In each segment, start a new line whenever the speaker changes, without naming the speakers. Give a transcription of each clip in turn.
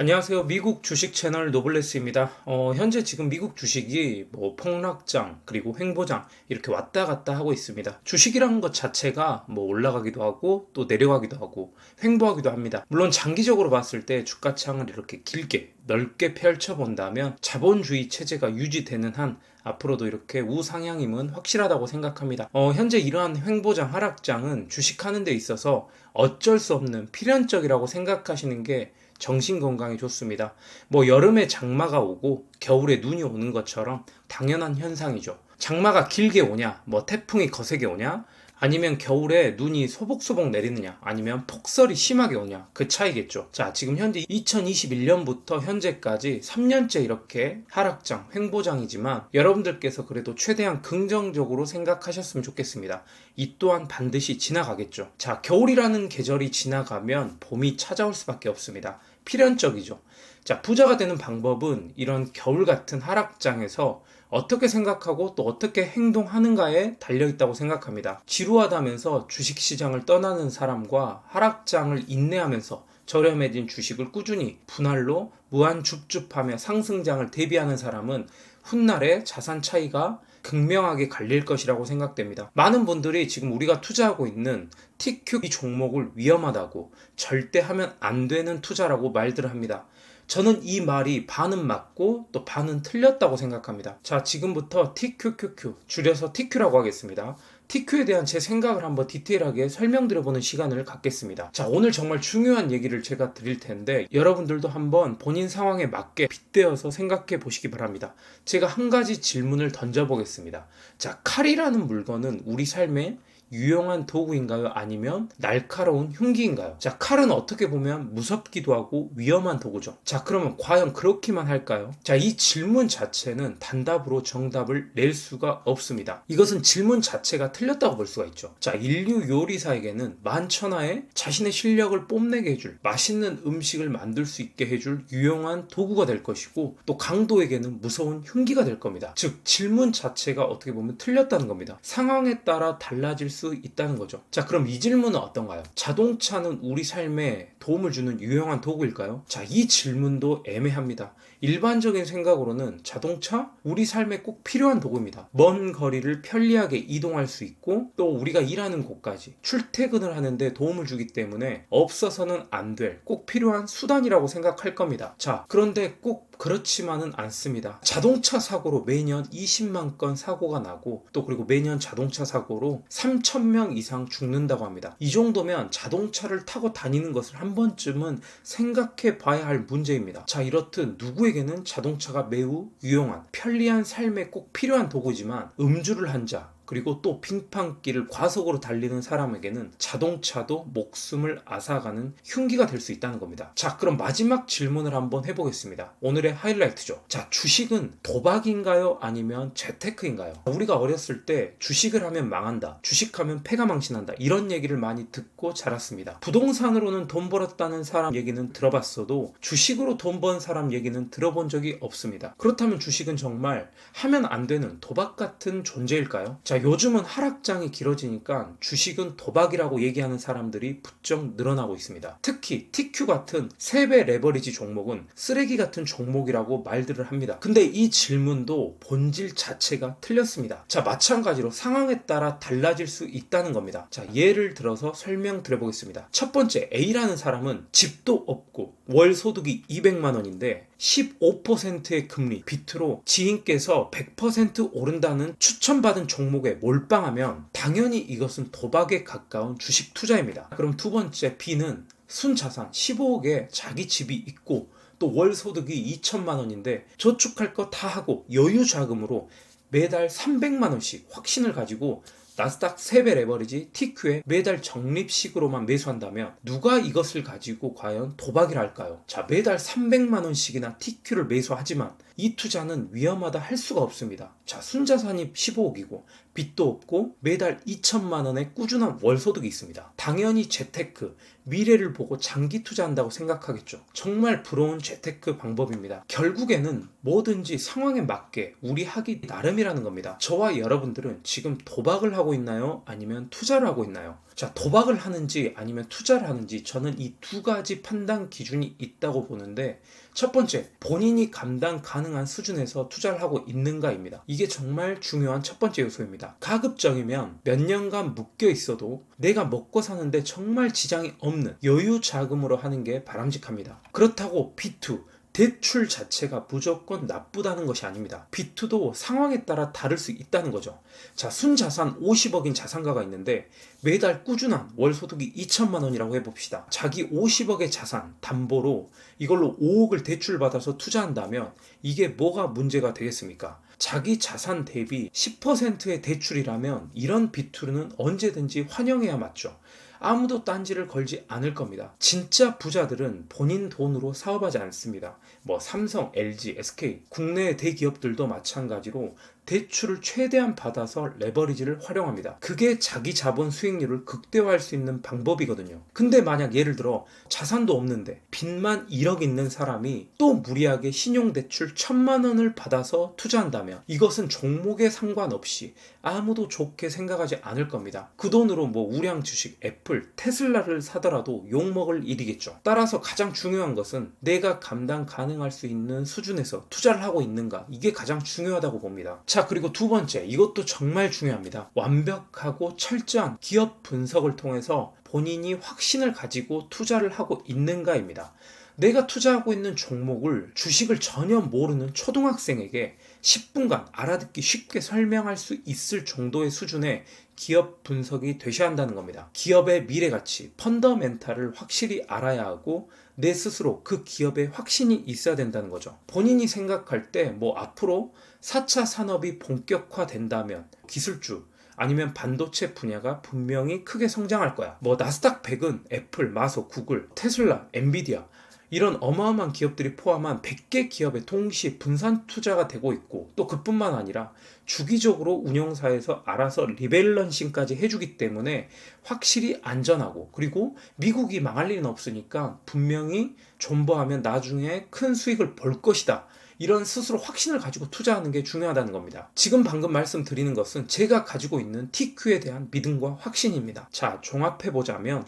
안녕하세요. 미국 주식 채널 노블레스입니다. 현재 지금 미국 주식이 뭐 폭락장 그리고 횡보장 이렇게 왔다 갔다 하고 있습니다. 주식이라는 것 자체가 뭐 올라가기도 하고 또 내려가기도 하고 횡보하기도 합니다. 물론 장기적으로 봤을 때 주가창을 이렇게 길게 넓게 펼쳐본다면 자본주의 체제가 유지되는 한 앞으로도 이렇게 우상향임은 확실하다고 생각합니다. 현재 이러한 횡보장 하락장은 주식하는 데 있어서 어쩔 수 없는 필연적이라고 생각하시는 게 정신 건강에 좋습니다. 뭐 여름에 장마가 오고 겨울에 눈이 오는 것처럼 당연한 현상이죠. 장마가 길게 오냐, 뭐 태풍이 거세게 오냐, 아니면 겨울에 눈이 소복소복 내리느냐, 아니면 폭설이 심하게 오냐, 그 차이겠죠. 자, 지금 현재 2021년부터 현재까지 3년째 이렇게 하락장, 횡보장이지만 여러분들께서 그래도 최대한 긍정적으로 생각하셨으면 좋겠습니다. 이 또한 반드시 지나가겠죠. 자, 겨울이라는 계절이 지나가면 봄이 찾아올 수밖에 없습니다. 필연적이죠. 자, 부자가 되는 방법은 이런 겨울 같은 하락장에서 어떻게 생각하고 또 어떻게 행동하는가에 달려있다고 생각합니다. 지루하다면서 주식시장을 떠나는 사람과 하락장을 인내하면서 저렴해진 주식을 꾸준히 분할로 무한줍줍하며 상승장을 대비하는 사람은 훗날에 자산 차이가 극명하게 갈릴 것이라고 생각됩니다. 많은 분들이 지금 우리가 투자하고 있는 TQ 이 종목을 위험하다고 절대 하면 안 되는 투자라고 말들을 합니다. 저는 이 말이 반은 맞고 또 반은 틀렸다고 생각합니다. 자, 지금부터 TQQQ, 줄여서 TQ라고 하겠습니다. TQ에 대한 제 생각을 한번 디테일하게 설명드려보는 시간을 갖겠습니다. 자, 오늘 정말 중요한 얘기를 제가 드릴 텐데 여러분들도 한번 본인 상황에 맞게 빗대어서 생각해 보시기 바랍니다. 제가 한 가지 질문을 던져보겠습니다. 자, 칼이라는 물건은 우리 삶에 유용한 도구인가요? 아니면 날카로운 흉기인가요? 자, 칼은 어떻게 보면 무섭기도 하고 위험한 도구죠. 자, 그러면 과연 그렇기만 할까요? 자, 이 질문 자체는 단답으로 정답을 낼 수가 없습니다. 이것은 질문 자체가 틀렸다고 볼 수가 있죠. 자, 인류 요리사에게는 만천하에 자신의 실력을 뽐내게 해줄, 맛있는 음식을 만들 수 있게 해줄 유용한 도구가 될 것이고, 또 강도에게는 무서운 흉기가 될 겁니다. 즉, 질문 자체가 어떻게 보면 틀렸다는 겁니다. 상황에 따라 달라질 수 있다는 거죠. 자, 그럼 이 질문은 어떤가요? 자동차는 우리 삶에 도움을 주는 유용한 도구일까요? 자, 이 질문도 애매합니다. 일반적인 생각으로는 자동차? 우리 삶에 꼭 필요한 도구입니다. 먼 거리를 편리하게 이동할 수 있고 또 우리가 일하는 곳까지 출퇴근을 하는데 도움을 주기 때문에 없어서는 안 될 꼭 필요한 수단이라고 생각할 겁니다. 자, 그런데 꼭 그렇지만은 않습니다. 자동차 사고로 매년 20만 건 사고가 나고 또 그리고 매년 자동차 사고로 3,000명 이상 죽는다고 합니다. 이 정도면 자동차를 타고 다니는 것을 한 번쯤은 생각해 봐야 할 문제입니다. 자, 이렇듯 누구에게는 자동차가 매우 유용한 편리한 삶에 꼭 필요한 도구지만 음주를 한 자, 그리고 또 빙판길을 과속으로 달리는 사람에게는 자동차도 목숨을 앗아가는 흉기가 될 수 있다는 겁니다. 자, 그럼 마지막 질문을 한번 해보겠습니다. 오늘의 하이라이트죠. 자, 주식은 도박인가요? 아니면 재테크인가요? 우리가 어렸을 때 주식을 하면 망한다, 주식하면 패가 망신한다, 이런 얘기를 많이 듣고 자랐습니다. 부동산으로는 돈 벌었다는 사람 얘기는 들어봤어도 주식으로 돈 번 사람 얘기는 들어본 적이 없습니다. 그렇다면 주식은 정말 하면 안 되는 도박 같은 존재일까요? 자, 요즘은 하락장이 길어지니까 주식은 도박이라고 얘기하는 사람들이 부쩍 늘어나고 있습니다. 특히 TQ 같은 3배 레버리지 종목은 쓰레기 같은 종목이라고 말들을 합니다. 근데 이 질문도 본질 자체가 틀렸습니다. 자, 마찬가지로 상황에 따라 달라질 수 있다는 겁니다. 자, 예를 들어서 설명드려보겠습니다. 첫 번째, A라는 사람은 집도 없고 월 소득이 200만 원인데 15%의 금리, 비트로 지인께서 100% 오른다는 추천받은 종목에 몰빵하면 당연히 이것은 도박에 가까운 주식 투자입니다. 그럼 두 번째, B는 순자산 15억에 자기 집이 있고 또 월 소득이 2천만 원인데 저축할 거 다 하고 여유 자금으로 매달 300만 원씩 확신을 가지고 나스닥 3배 레버리지 TQ에 매달 적립식으로만 매수한다면 누가 이것을 가지고 과연 도박이라 할까요? 자, 매달 300만 원씩이나 TQ를 매수하지만 이 투자는 위험하다 할 수가 없습니다. 자, 순자산이 15억이고 빚도 없고 매달 2천만 원의 꾸준한 월소득이 있습니다. 당연히 재테크, 미래를 보고 장기 투자한다고 생각하겠죠. 정말 부러운 재테크 방법입니다. 결국에는 뭐든지 상황에 맞게 우리 하기 나름이라는 겁니다. 저와 여러분들은 지금 도박을 하고 있나요? 아니면 투자를 하고 있나요? 자, 도박을 하는지 아니면 투자를 하는지 저는 이 두 가지 판단 기준이 있다고 보는데, 첫 번째, 본인이 감당 가능한 수준에서 투자를 하고 있는가입니다. 이게 정말 중요한 첫 번째 요소입니다. 가급적이면 몇 년간 묶여 있어도 내가 먹고 사는데 정말 지장이 없는 여유 자금으로 하는 게 바람직합니다. 그렇다고 B2, 대출 자체가 무조건 나쁘다는 것이 아닙니다. B2도 상황에 따라 다를 수 있다는 거죠. 자, 순자산 50억인 자산가가 있는데 매달 꾸준한 월소득이 2천만 원이라고 해봅시다. 자기 50억의 자산 담보로 이걸로 5억을 대출받아서 투자한다면 이게 뭐가 문제가 되겠습니까? 자기 자산 대비 10%의 대출이라면 이런 B2는 언제든지 환영해야 맞죠. 아무도 딴지를 걸지 않을 겁니다. 진짜 부자들은 본인 돈으로 사업하지 않습니다. 삼성, LG, SK, 국내 대기업들도 마찬가지로 대출을 최대한 받아서 레버리지를 활용합니다. 그게 자기 자본 수익률을 극대화할 수 있는 방법이거든요. 근데 만약 예를 들어 자산도 없는데 빚만 1억 있는 사람이 또 무리하게 신용대출 1,000만 원을 받아서 투자한다면 이것은 종목에 상관없이 아무도 좋게 생각하지 않을 겁니다. 그 돈으로 우량 주식, 애플, 테슬라를 사더라도 욕먹을 일이겠죠. 따라서 가장 중요한 것은 내가 감당 가능할 수 있는 수준에서 투자를 하고 있는가, 이게 가장 중요하다고 봅니다. 자, 그리고 두 번째, 이것도 정말 중요합니다. 완벽하고 철저한 기업 분석을 통해서 본인이 확신을 가지고 투자를 하고 있는가입니다. 내가 투자하고 있는 종목을, 주식을 전혀 모르는 초등학생에게 10분간 알아듣기 쉽게 설명할 수 있을 정도의 수준의 기업 분석이 되셔야 한다는 겁니다. 기업의 미래가치, 펀더멘탈을 확실히 알아야 하고 내 스스로 그 기업에 확신이 있어야 된다는 거죠. 본인이 생각할 때 앞으로 4차 산업이 본격화된다면 기술주, 아니면 반도체 분야가 분명히 크게 성장할 거야. 나스닥 100은 애플, 마소, 구글, 테슬라, 엔비디아 이런 어마어마한 기업들이 포함한 100개 기업에 동시 분산 투자가 되고 있고, 또 그뿐만 아니라 주기적으로 운용사에서 알아서 리밸런싱까지 해주기 때문에 확실히 안전하고, 그리고 미국이 망할 일은 없으니까 분명히 존버하면 나중에 큰 수익을 볼 것이다, 이런 스스로 확신을 가지고 투자하는 게 중요하다는 겁니다. 지금 방금 말씀드리는 것은 제가 가지고 있는 TQ에 대한 믿음과 확신입니다. 자, 종합해보자면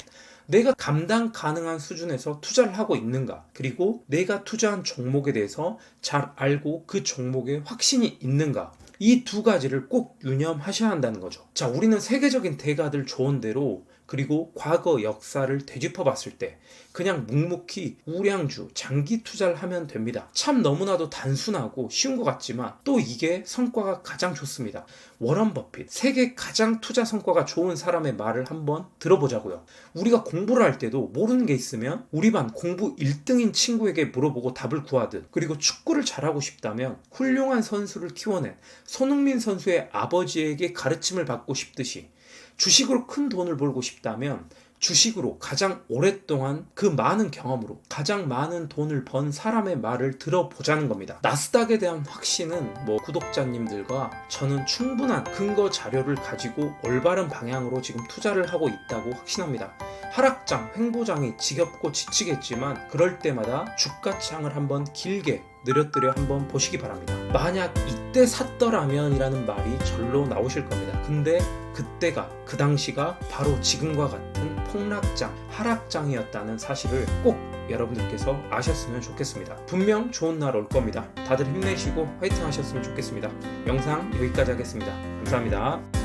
내가 감당 가능한 수준에서 투자를 하고 있는가, 그리고 내가 투자한 종목에 대해서 잘 알고 그 종목에 확신이 있는가, 이 두 가지를 꼭 유념하셔야 한다는 거죠. 자, 우리는 세계적인 대가들 조언대로, 그리고 과거 역사를 되짚어 봤을 때 그냥 묵묵히 우량주, 장기 투자를 하면 됩니다. 참 너무나도 단순하고 쉬운 것 같지만 또 이게 성과가 가장 좋습니다. 워런 버핏, 세계 가장 투자 성과가 좋은 사람의 말을 한번 들어보자고요. 우리가 공부를 할 때도 모르는 게 있으면 우리 반 공부 1등인 친구에게 물어보고 답을 구하듯, 그리고 축구를 잘하고 싶다면 훌륭한 선수를 키워낸 손흥민 선수의 아버지에게 가르침을 받고 싶듯이, 주식으로 큰 돈을 벌고 싶다면 주식으로 가장 오랫동안 그 많은 경험으로 가장 많은 돈을 번 사람의 말을 들어보자는 겁니다. 나스닥에 대한 확신은 구독자님들과 저는 충분한 근거 자료를 가지고 올바른 방향으로 지금 투자를 하고 있다고 확신합니다. 하락장, 횡보장이 지겹고 지치겠지만 그럴 때마다 주가창을 한번 길게 느려뜨려 한번 보시기 바랍니다. 만약 이때 샀더라면 이라는 말이 절로 나오실 겁니다. 근데 그때가, 그 당시가 바로 지금과 같은 폭락장, 하락장이었다는 사실을 꼭 여러분들께서 아셨으면 좋겠습니다. 분명 좋은 날 올 겁니다. 다들 힘내시고 화이팅 하셨으면 좋겠습니다. 영상 여기까지 하겠습니다. 감사합니다.